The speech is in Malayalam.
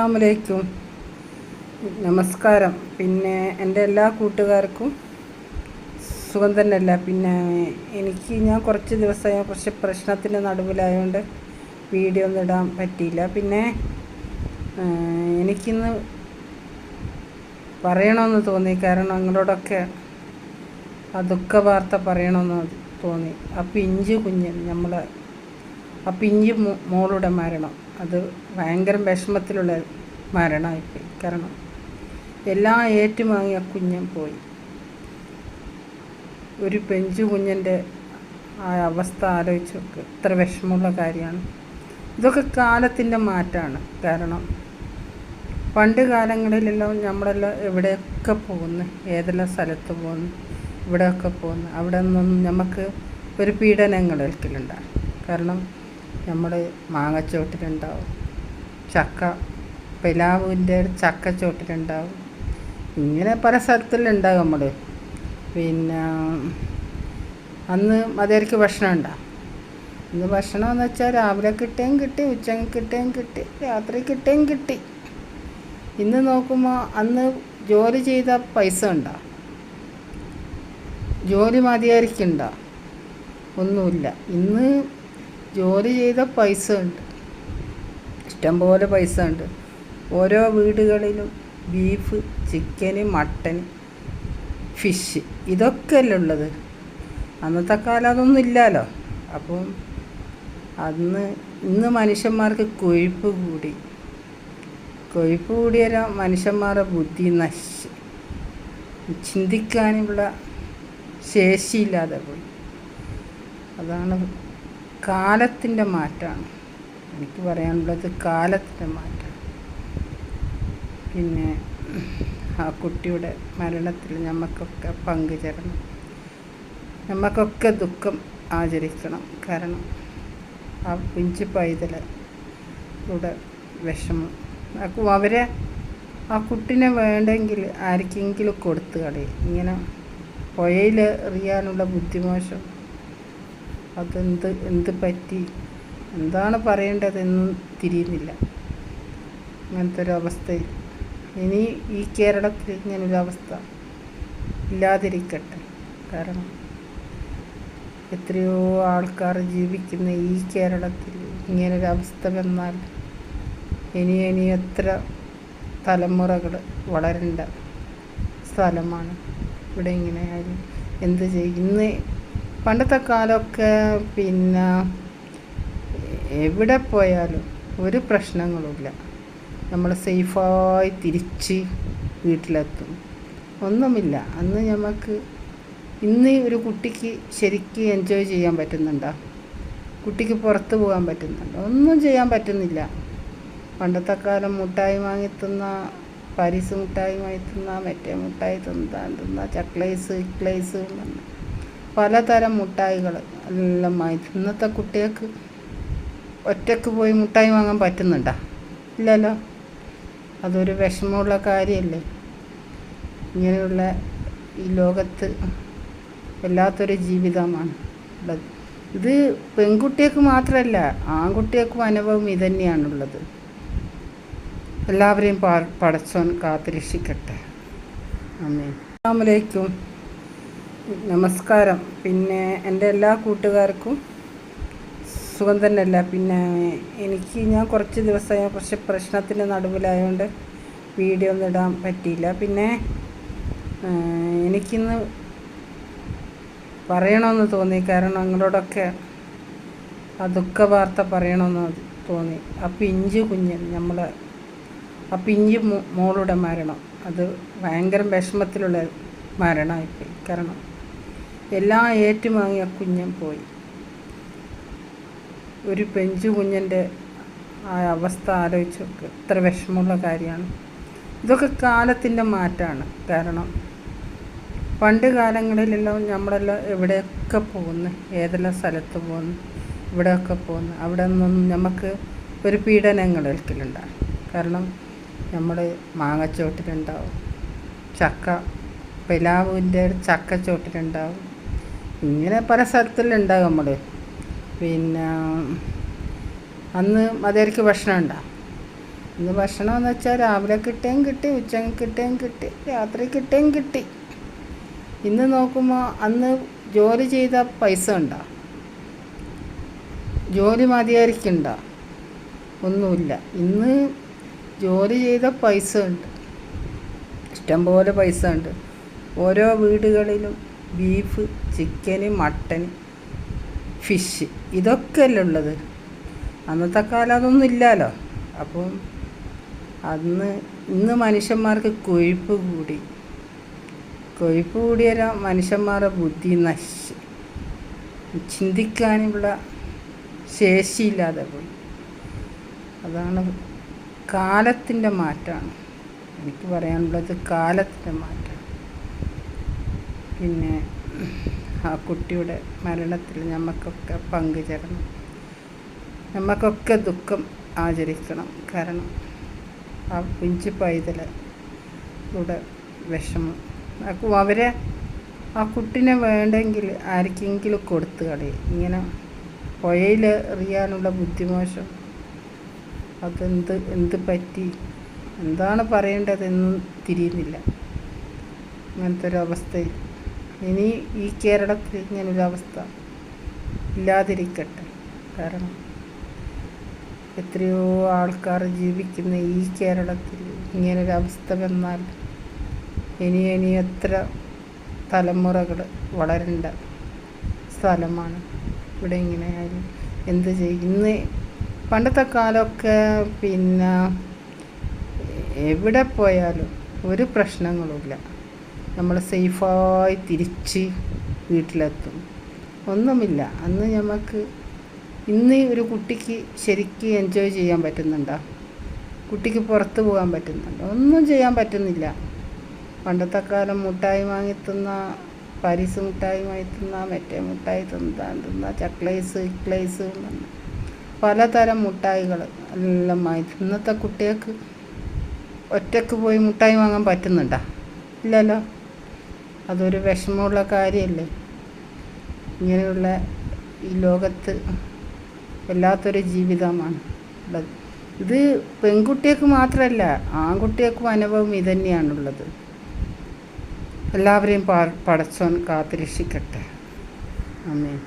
അസ്സലാമലൈക്കും, നമസ്കാരം. പിന്നെ എൻ്റെ എല്ലാ കൂട്ടുകാർക്കും സുഖം തന്നെയല്ല. പിന്നെ ഞാൻ കുറച്ച് ദിവസമായി കുറച്ച് പ്രശ്നത്തിൻ്റെ നടുവിലായതുകൊണ്ട് വീഡിയോ ഒന്നും ഇടാൻ പറ്റിയില്ല. പിന്നെ എനിക്കിന്ന് പറയണമെന്ന് തോന്നി, കാരണം നിങ്ങളോടൊക്കെ ആ ദുഃഖ വാർത്ത പറയണമെന്ന് തോന്നി. ആ പിഞ്ചു കുഞ്ഞ് ആ പിഞ്ചു മോളുടെ മരണം, അത് ഭയങ്കര വിഷമത്തിലുള്ള മരണമായിപ്പോയി. കാരണം എല്ലാം ഏറ്റുവാങ്ങിയ കുഞ്ഞൻ പോയി. ഒരു പെഞ്ചു കുഞ്ഞൻ്റെ ആ അവസ്ഥ ആലോചിച്ച് നോക്ക്, എത്ര വിഷമമുള്ള കാര്യമാണ്. ഇതൊക്കെ കാലത്തിൻ്റെ മാറ്റമാണ്. കാരണം പണ്ട് കാലങ്ങളിലെല്ലാം നമ്മളെല്ലാം എവിടെയൊക്കെ പോകുന്നു, ഏതെല്ലാം സ്ഥലത്ത് പോകുന്നു, ഇവിടെയൊക്കെ പോകുന്നു. അവിടെ നിന്നൊന്നും നമുക്ക് ഒരു പീഡനങ്ങൾ ഏൽക്കലുണ്ടാകും. കാരണം നമ്മൾ മാങ്ങച്ചോട്ടിലുണ്ടാവും, ചക്ക പിലാവിൻ്റെ ചക്കച്ചോട്ടിലുണ്ടാവും, ഇങ്ങനെ പല സ്ഥലത്തിലുണ്ടാകും നമ്മൾ. പിന്നെ അന്ന് മതിയായിരിക്കും ഭക്ഷണം ഉണ്ടാകും. ഇന്ന് ഭക്ഷണം എന്ന് വെച്ചാൽ രാവിലെ കിട്ടുകയും കിട്ടി, ഉച്ചയ്ക്ക് കിട്ടുകയും കിട്ടി, രാത്രി കിട്ടുകയും കിട്ടി. ഇന്ന് നോക്കുമ്പോൾ അന്ന് ജോലി ചെയ്ത പൈസ ഉണ്ടാകും, ജോലി മതിയായിരിക്കുണ്ടോ? ഒന്നുമില്ല. ഇന്ന് ജോലി ചെയ്ത പൈസ ഉണ്ട്, ഇഷ്ടംപോലെ പൈസ ഉണ്ട്. ഓരോ വീടുകളിലും ബീഫ്, ചിക്കന്, മട്ടൻ, ഫിഷ്, ഇതൊക്കെയല്ലേ ഉള്ളത്. അന്നത്തെ കാലം അതൊന്നും ഇല്ലല്ലോ. അപ്പം ഇന്ന് മനുഷ്യന്മാർക്ക് കൊഴുപ്പ് കൂടിയ മനുഷ്യന്മാരുടെ ബുദ്ധി നശിച്ച് ചിന്തിക്കാനുള്ള ശേഷിയില്ലാതെ പോയി. അതാണ് കാലത്തിൻ്റെ മാറ്റമാണ് എനിക്ക് പറയാനുള്ളത്, കാലത്തിൻ്റെ മാറ്റം. പിന്നെ ആ കുട്ടിയുടെ മരണത്തിൽ നമുക്കൊക്കെ പങ്കുചേരണം, നമുക്കൊക്കെ ദുഃഖം ആചരിക്കണം. കാരണം ആ പിഞ്ചു പൈതലൂടെ വിഷമം ആ കുട്ടിനെ വേണ്ടെങ്കിൽ ആർക്കെങ്കിലും കൊടുത്തു കളയും. ഇങ്ങനെ പുഴയിൽ എറിയാനുള്ള ബുദ്ധിമോശം, എന്ത് പറ്റി, എന്താണ് പറയേണ്ടതെന്നും തിരിയുന്നില്ല. അങ്ങനത്തെ ഒരു അവസ്ഥയിൽ ഇനി ഈ കേരളത്തിൽ ഇങ്ങനൊരവസ്ഥ ഇല്ലാതിരിക്കട്ടെ. കാരണം എത്രയോ ആൾക്കാർ ജീവിക്കുന്ന ഈ കേരളത്തിൽ ഇങ്ങനൊരവസ്ഥ വന്നാൽ ഇനി എത്ര തലമുറകൾ വളരേണ്ട സ്ഥലമാണ്. ഇവിടെ ഇങ്ങനെയായാലും എന്ത് ചെയ്യും? ഇന്ന് പണ്ടത്തെ കാലമൊക്കെ പിന്നെ എവിടെ പോയാലും ഒരു പ്രശ്നങ്ങളുമില്ല, നമ്മൾ സേഫായി തിരിച്ച് വീട്ടിലെത്തും, ഒന്നുമില്ല. അന്ന് ഇന്ന് ഒരു കുട്ടിക്ക് ശരിക്കും എൻജോയ് ചെയ്യാൻ പറ്റുന്നുണ്ടോ? കുട്ടിക്ക് പുറത്ത് പോകാൻ പറ്റുന്നുണ്ടോ? ഒന്നും ചെയ്യാൻ പറ്റുന്നില്ല. പണ്ടത്തെ കാലം മുട്ടായി വാങ്ങിത്തുന്ന, പാരീസ് മുട്ടായി വാങ്ങിത്തുന്ന, മറ്റേ മുട്ടായി തിന്ന, ചക്ലേസ്, ഇക്ലേസ്, പലതരം മുട്ടായികൾ എല്ലാം വാങ്ങി. ഇന്നത്തെ കുട്ടികൾക്ക് ഒറ്റയ്ക്ക് പോയി മുട്ടായി വാങ്ങാൻ പറ്റുന്നുണ്ടോ? ഇല്ലല്ലോ. അതൊരു വിഷമമുള്ള കാര്യമല്ലേ. ഇങ്ങനെയുള്ള ഈ ലോകത്ത് വല്ലാത്തൊരു ജീവിതമാണ് ഉള്ളത്. ഇത് പെൺകുട്ടികൾക്ക് മാത്രമല്ല, ആൺകുട്ടികൾക്കും അനുഭവം ഇതുതന്നെയാണുള്ളത്. എല്ലാവരെയും പടച്ചോൻ കാത്തുരക്ഷിക്കട്ടെ. ആമീൻ. അസ്സലാമലൈക്കും, നമസ്കാരം. പിന്നെ എൻ്റെ എല്ലാ കൂട്ടുകാർക്കും സുഖം തന്നെയല്ല. പിന്നെ ഞാൻ കുറച്ച് ദിവസമായി കുറച്ച് പ്രശ്നത്തിൻ്റെ നടുവിലായതുകൊണ്ട് വീഡിയോ ഒന്നും ഇടാൻ പറ്റിയില്ല. പിന്നെ എനിക്കിന്ന് പറയണമെന്ന് തോന്നി, കാരണം നിങ്ങളോടൊക്കെ ആ ദുഃഖ വാർത്ത പറയണമെന്ന് തോന്നി. ആ പിഞ്ചു കുഞ്ഞ് ആ പിഞ്ചു മോളുടെ മരണം, അത് ഭയങ്കര വിഷമത്തിലുള്ള മരണമായിപ്പോയി. കാരണം എല്ലാം ഏറ്റുവാങ്ങിയ കുഞ്ഞൻ പോയി. ഒരു പെഞ്ചു കുഞ്ഞൻ്റെ ആ അവസ്ഥ ആലോചിച്ച് നോക്ക്, എത്ര വിഷമമുള്ള കാര്യമാണ്. ഇതൊക്കെ കാലത്തിൻ്റെ മാറ്റമാണ്. കാരണം പണ്ട് കാലങ്ങളിലെല്ലാം നമ്മളെല്ലാം എവിടെയൊക്കെ പോകുന്നു, ഏതെല്ലാം സ്ഥലത്ത് പോകുന്നു, ഇവിടെയൊക്കെ പോകുന്നു. അവിടെ നിന്നൊന്നും നമുക്ക് ഒരു പീഡനങ്ങൾ ഏൽക്കലുണ്ടാകും. കാരണം നമ്മൾ മാങ്ങച്ചോട്ടിലുണ്ടാവും, ചക്ക പിലാവിൻ്റെ ചക്കച്ചോട്ടിലുണ്ടാവും, ഇങ്ങനെ പല സ്ഥലത്തിലുണ്ടാകും നമ്മൾ. പിന്നെ അന്ന് മതിയായിരിക്കും ഭക്ഷണം ഉണ്ടാകും, ഇന്ന് ഭക്ഷണം എന്ന് വെച്ചാൽ രാവിലെ കിട്ടുകയും കിട്ടി, ഉച്ചയ്ക്ക് കിട്ടുകയും കിട്ടി, രാത്രി കിട്ടുകയും കിട്ടി. ഇന്ന് നോക്കുമ്പോൾ അന്ന് ജോലി ചെയ്ത പൈസ ഉണ്ടോ? ജോലി മതിയായിരിക്കണ്ട, ഒന്നുമില്ല. ഇന്ന് ജോലി ചെയ്ത പൈസ ഉണ്ട്, ഇഷ്ടംപോലെ പൈസ ഉണ്ട്. ഓരോ വീടുകളിലും ബീഫ്, ചിക്കന്, മട്ടൻ, ഫിഷ്, ഇതൊക്കെയല്ലേ ഉള്ളത്. അന്നത്തെ കാലം അതൊന്നും ഇല്ലല്ലോ. അപ്പം ഇന്ന് മനുഷ്യന്മാർക്ക് കൊഴുപ്പ് കൂടിയ മനുഷ്യന്മാരുടെ ബുദ്ധി നശിച്ച് ചിന്തിക്കാനുള്ള ശേഷിയില്ലാതെ പോയി. അതാണ് കാലത്തിൻ്റെ മാറ്റമാണ് എനിക്ക് പറയാനുള്ളത്. കാലത്തിൻ്റെ മാറ്റം. പിന്നെ ആ കുട്ടിയുടെ മരണത്തിൽ നമുക്കൊക്കെ പങ്കുചേരണം, നമുക്കൊക്കെ ദുഃഖം ആചരിക്കണം. കാരണം ആ പിഞ്ചു പൈതലൂടെ വിഷമം അവരെ ആ കുട്ടിനെ വേണ്ടെങ്കിൽ ആർക്കെങ്കിലും കൊടുത്തു കളയും. ഇങ്ങനെ പുഴയിൽ എറിയാനുള്ള ബുദ്ധിമോശം എന്ത് പറ്റി, എന്താണ് പറയേണ്ടതെന്നും തിരിയുന്നില്ല. അങ്ങനത്തെ ഒരവസ്ഥയിൽ ഇനി ഈ കേരളത്തിൽ ഇങ്ങനൊരവസ്ഥ ഇല്ലാതിരിക്കട്ടെ. കാരണം എത്രയോ ആൾക്കാർ ജീവിക്കുന്ന ഈ കേരളത്തിൽ ഇങ്ങനൊരവസ്ഥ വന്നാൽ ഇനി എത്ര തലമുറകൾ വളരേണ്ട സ്ഥലമാണ്. ഇവിടെ ഇങ്ങനെയായാലും എന്ത് ചെയ്യും? ഇന്ന് പണ്ടത്തെ കാലമൊക്കെ പിന്നെ എവിടെ പോയാലും ഒരു പ്രശ്നങ്ങളുമില്ല, നമ്മൾ സേഫായി തിരിച്ച് വീട്ടിലെത്തും, ഒന്നുമില്ല. അന്ന് നമുക്ക് ഇന്ന് ഒരു കുട്ടിക്ക് ശരിക്കും എൻജോയ് ചെയ്യാൻ പറ്റുന്നുണ്ടോ? കുട്ടിക്ക് പുറത്ത് പോകാൻ പറ്റുന്നുണ്ടോ? ഒന്നും ചെയ്യാൻ പറ്റുന്നില്ല. പണ്ടത്തെ കാലം മുട്ടായി വാങ്ങിത്തുന്ന, പാരീസ് മുട്ടായി വാങ്ങിത്തുന്ന, മറ്റേ മുട്ടായി തിന്ന, ചക്ലേസ് ഇക്ലേസ്, പലതരം മുട്ടായികൾ എല്ലാം വാങ്ങി. ഇന്നത്തെ കുട്ടികൾക്ക് ഒറ്റയ്ക്ക് പോയി മുട്ടായി വാങ്ങാൻ പറ്റുന്നുണ്ടോ? ഇല്ലല്ലോ. അതൊരു വിഷമമുള്ള കാര്യമല്ലേ. ഇങ്ങനെയുള്ള ഈ ലോകത്ത് വല്ലാത്തൊരു ജീവിതമാണ് ഉള്ളത്. ഇത് പെൺകുട്ടികൾക്ക് മാത്രമല്ല, ആൺകുട്ടികൾക്കും അനുഭവം ഇതുതന്നെയാണുള്ളത്. എല്ലാവരെയും പടച്ചോൻ കാത്തുരക്ഷിക്കട്ടെ. ആമേൻ.